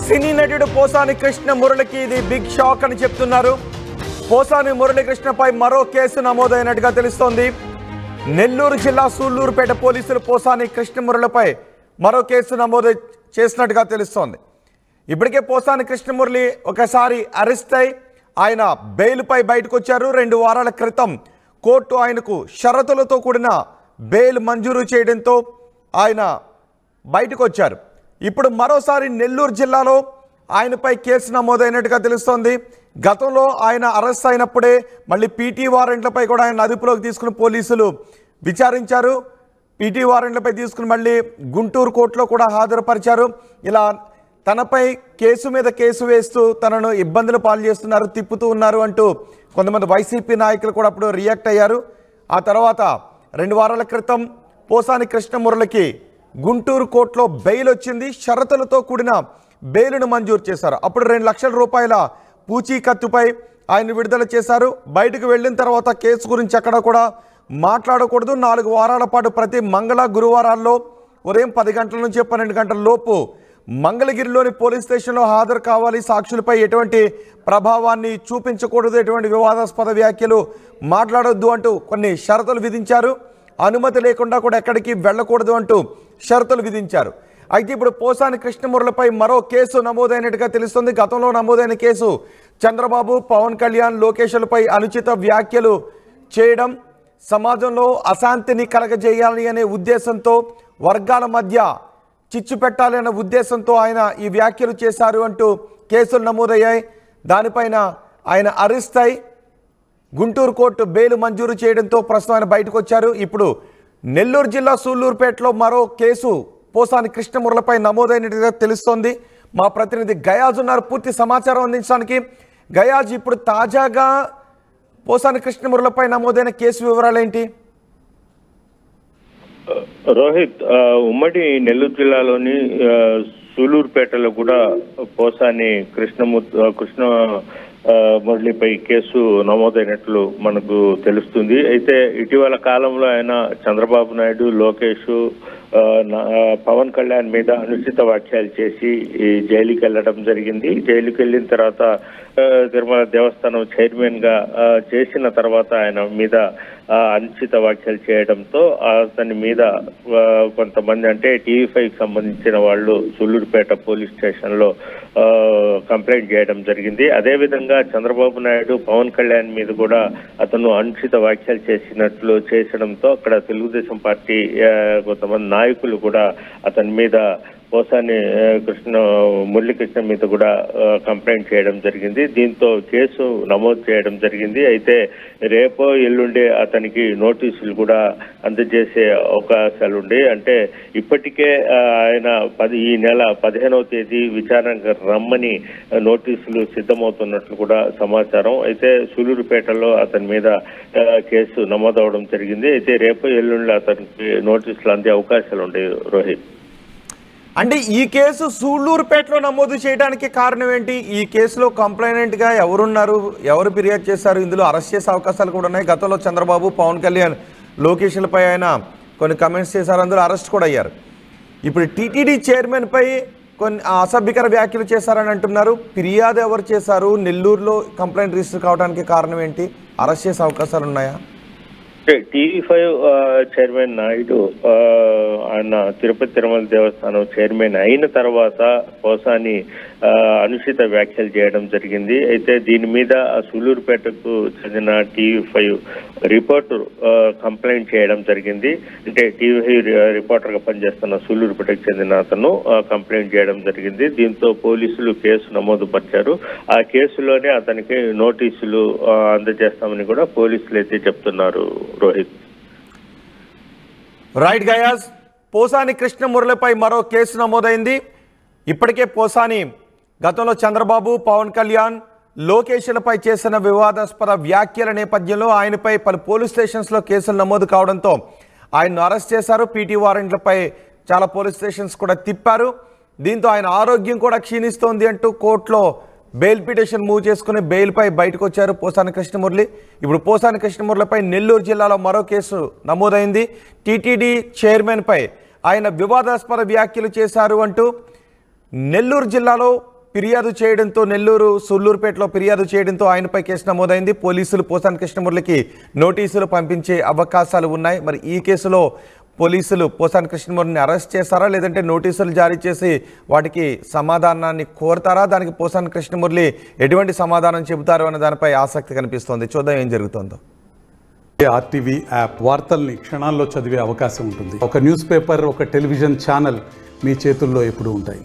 సినీ నటుడు పోసాని కృష్ణ మురళికి ఇది big shock అని చెప్తున్నారు. పోసాని మురళీకృష్ణపై మరో కేసు నమోదైనట్టుగా తెలుస్తోంది. నెల్లూరు జిల్లా సూళ్లూరుపేట పోలీసులు పోసాని కృష్ణ మురళిపై మరో కేసు నమోదు చేసినట్టుగా తెలుస్తోంది. ఇప్పటికే పోసాని కృష్ణమురళి ఒకసారి అరెస్ట్ అయి ఆయన బెయిల్పై బయటకు వచ్చారు. 2 వారాల క్రితం కోర్టు ఆయనకు షరతులతో కూడిన బెయిల్ మంజూరు చేయడంతో ఆయన బయటకు వచ్చారు. ఇప్పుడు మరోసారి నెల్లూరు జిల్లాలో ఆయనపై కేసు నమోదైనట్టుగా తెలుస్తోంది. గతంలో ఆయన అరెస్ట్ అయినప్పుడే మళ్ళీ పీటీ వారెంట్లపై కూడా ఆయన అదుపులోకి తీసుకుని పోలీసులు విచారించారు. పీటీ వారెంట్లపై తీసుకుని మళ్ళీ గుంటూరు కోర్టులో కూడా హాజరుపరిచారు. ఇలా తనపై కేసు మీద కేసు వేస్తూ తనను ఇబ్బందులు పాలు చేస్తున్నారు, తిప్పుతూ ఉన్నారు అంటూ కొంతమంది వైసీపీ నాయకులు కూడా అప్పుడు రియాక్ట్ అయ్యారు. ఆ తర్వాత 2 వారాల క్రితం పోసాని కృష్ణమురళికి గుంటూరు కోర్టులో బెయిల్ వచ్చింది. షరతులతో కూడిన బెయిల్ను మంజూరు చేశారు. అప్పుడు 2 లక్షల రూపాయల పూచీకత్తుపై ఆయన విడుదల చేశారు. బయటకు వెళ్ళిన తర్వాత కేసు గురించి అక్కడ కూడా మాట్లాడకూడదు. 4 వారాల పాటు ప్రతి మంగళ గురువారాల్లో ఉదయం 10 గంటల నుంచి 12 గంటల లోపు మంగళగిరిలోని పోలీస్ స్టేషన్లో హాజరు కావాలి. సాక్షులపై ఎటువంటి ప్రభావాన్ని చూపించకూడదు, ఎటువంటి వివాదాస్పద వ్యాఖ్యలు మాట్లాడొద్దు అంటూ కొన్ని షరతులు విధించారు. అనుమతి లేకుండా కూడా ఎక్కడికి వెళ్ళకూడదు అంటూ షరతులు విధించారు. అయితే ఇప్పుడు పోసాని కృష్ణమురళిపై మరో కేసు నమోదైనట్టుగా తెలుస్తుంది. గతంలో నమోదైన కేసు చంద్రబాబు, పవన్ కళ్యాణ్, లోకేష్లపై అనుచిత వ్యాఖ్యలు చేయడం, సమాజంలో అశాంతిని కలగజేయాలి అనే ఉద్దేశంతో, వర్గాల మధ్య చిచ్చు పెట్టాలి అనే ఉద్దేశంతో ఆయన ఈ వ్యాఖ్యలు చేశారు అంటూ కేసులు నమోదయ్యాయి. దానిపైన ఆయన అరెస్ట్ అయి గుంటూరు కోర్టు బెయిల్ మంజూరు చేయడంతో ప్రస్తుతం ఆయన బయటకు వచ్చారు. ఇప్పుడు నెల్లూరు జిల్లా సూళ్లూరుపేటలో మరో కేసు పోసాని కృష్ణమురళిపై నమోదైనట్టుగా తెలుస్తోంది. మా ప్రతినిధి గయాజ్ ఉన్నారు పూర్తి సమాచారం అందించడానికి. గయాజ్, ఇప్పుడు తాజాగా పోసాని కృష్ణమురళిపై నమోదైన కేసు వివరాలు ఏంటి? రోహిత్, ఉమ్మడి నెల్లూరు జిల్లాలోని సూళ్లూరుపేటలో కూడా పోసాని కృష్ణ మురళిపై కేసు నమోదైనట్లు మనకు తెలుస్తుంది. అయితే ఇటీవల కాలంలో ఆయన చంద్రబాబు నాయుడు, లోకేష్, పవన్ కళ్యాణ్ మీద అనుచిత వ్యాఖ్యలు చేసి జైలుకి వెళ్ళడం జరిగింది. జైలుకి వెళ్ళిన తర్వాత తిరుమల దేవస్థానం చైర్మన్ గా చేసిన తర్వాత ఆయన మీద అనుచిత వ్యాఖ్యలు చేయడంతో అతని మీద కొంతమంది, అంటే టీవీ5కి సంబంధించిన వాళ్ళు సూళ్లూరుపేట పోలీస్ స్టేషన్ లో కంప్లైంట్ చేయడం జరిగింది. అదేవిధంగా చంద్రబాబు నాయుడు, పవన్ కళ్యాణ్ మీద కూడా అతను అనుచిత వ్యాఖ్యలు చేసడంతో అక్కడ తెలుగుదేశం పార్టీ కొంతమంది నాయకులు కూడా అతని మీద పోసాని మురళీకృష్ణ మీద కూడా కంప్లైంట్ చేయడం జరిగింది. దీంతో కేసు నమోదు చేయడం జరిగింది. అయితే రేపో ఎల్లుండే అతనికి నోటీసులు కూడా అందజేసే అవకాశాలు ఉండే. అంటే ఇప్పటికే ఆయన ఈ నెల 15వ తేదీ విచారణకు రమ్మని నోటీసులు సిద్ధమవుతున్నట్లు కూడా సమాచారం. అయితే సూళ్లూరుపేటలో అతని మీద కేసు నమోదవడం జరిగింది. అయితే రేపో ఎల్లుండి అతనికి నోటీసులు అందే అవకాశాలు ఉండే. రోహిత్, అంటే ఈ కేసు సూళ్లూరుపేటలో నమోదు చేయడానికి కారణం ఏంటి? ఈ కేసులో కంప్లైనెంట్గా ఎవరున్నారు, ఎవరు ఫిర్యాదు చేశారు? ఇందులో అరెస్ట్ చేసే అవకాశాలు కూడా ఉన్నాయి. గతంలో చంద్రబాబు, పవన్ కళ్యాణ్, లోకేష్లపై ఆయన కొన్ని కమెంట్స్ చేశారు, అందులో అరెస్ట్ కూడా అయ్యారు. ఇప్పుడు టీటీడీ చైర్మన్పై కొన్ని అసభ్యకర వ్యాఖ్యలు చేశారని అంటున్నారు. ఫిర్యాదు ఎవరు చేశారు? నెల్లూరులో కంప్లైంట్ రిజిస్టర్ కావడానికి కారణం ఏంటి? అరెస్ట్ చేసే అవకాశాలు ఉన్నాయా? టీవీ5 చైర్మన్ నాయుడు ఆయన తిరుమల దేవస్థానం చైర్మన్ అయిన తర్వాత పోసాని అనుచిత వ్యాఖ్యలు చేయడం జరిగింది. అయితే దీని మీద సూళ్లూరుపేటకు చెందిన టీవీ5 రిపోర్టర్ కంప్లైంట్ చేయడం జరిగింది. అంటే టీవీ5 రిపోర్టర్ గా పనిచేస్తున్న సూళ్లూరుపేటకు చెందిన అతను కంప్లైంట్ చేయడం జరిగింది. దీంతో పోలీసులు కేసు నమోదు పరిచారు. ఆ కేసులోనే అతనికి నోటీసులు అందజేస్తామని కూడా పోలీసులు అయితే చెప్తున్నారు. రోహిత్, రైట్ గయాస్, పోసాని కృష్ణమురళిపై మరో కేసు నమోదైంది. ఇప్పటికే పోసాని గతంలో చంద్రబాబు, పవన్ కళ్యాణ్, లోకేష్లపై చేసిన వివాదాస్పద వ్యాఖ్యల నేపథ్యంలో ఆయనపై పలు పోలీస్ స్టేషన్స్లో కేసులు నమోదు కావడంతో ఆయన్ను అరెస్ట్ చేశారు. పీటీ వారెంట్లపై చాలా పోలీస్ స్టేషన్స్ కూడా తిప్పారు. దీంతో ఆయన ఆరోగ్యం కూడా క్షీణిస్తోంది అంటూ కోర్టులో బెయిల్ పిటిషన్ మూవ్ చేసుకుని బెయిల్పై బయటకు వచ్చారు పోసాని కృష్ణమురళి. ఇప్పుడు పోసాని కృష్ణమురళిపై నెల్లూరు జిల్లాలో మరో కేసు నమోదైంది. టీటీడీ చైర్మన్పై ఆయన వివాదాస్పద వ్యాఖ్యలు చేశారు అంటూ నెల్లూరు జిల్లాలో ఫిర్యాదు చేయడంతో నెల్లూరు సూళ్లూరుపేటలో ఫిర్యాదు చేయడంతో ఆయనపై కేసు నమోదైంది. పోలీసులు పోసాని కృష్ణమురళికి నోటీసులు పంపించే అవకాశాలు ఉన్నాయి. మరి ఈ కేసులో పోలీసులు పోసాని కృష్ణమురళిని అరెస్ట్ చేస్తారా, లేదంటే నోటీసులు జారీ చేసి వాటికి సమాధానాన్ని కోరతారా? దానికి పోసాని కృష్ణమురళి ఎటువంటి సమాధానం చెబుతారు అనే దానిపై ఆసక్తి కనిపిస్తోంది. చూద్దాం ఏం జరుగుతుందో. ఆర్టీవీ యాప్ వార్తల్ని క్షణాల్లో చదివే అవకాశం ఉంటుంది. ఒక న్యూస్ పేపర్, ఒక టెలివిజన్ ఛానల్ మీ చేతుల్లో ఎప్పుడూ ఉంటాయి.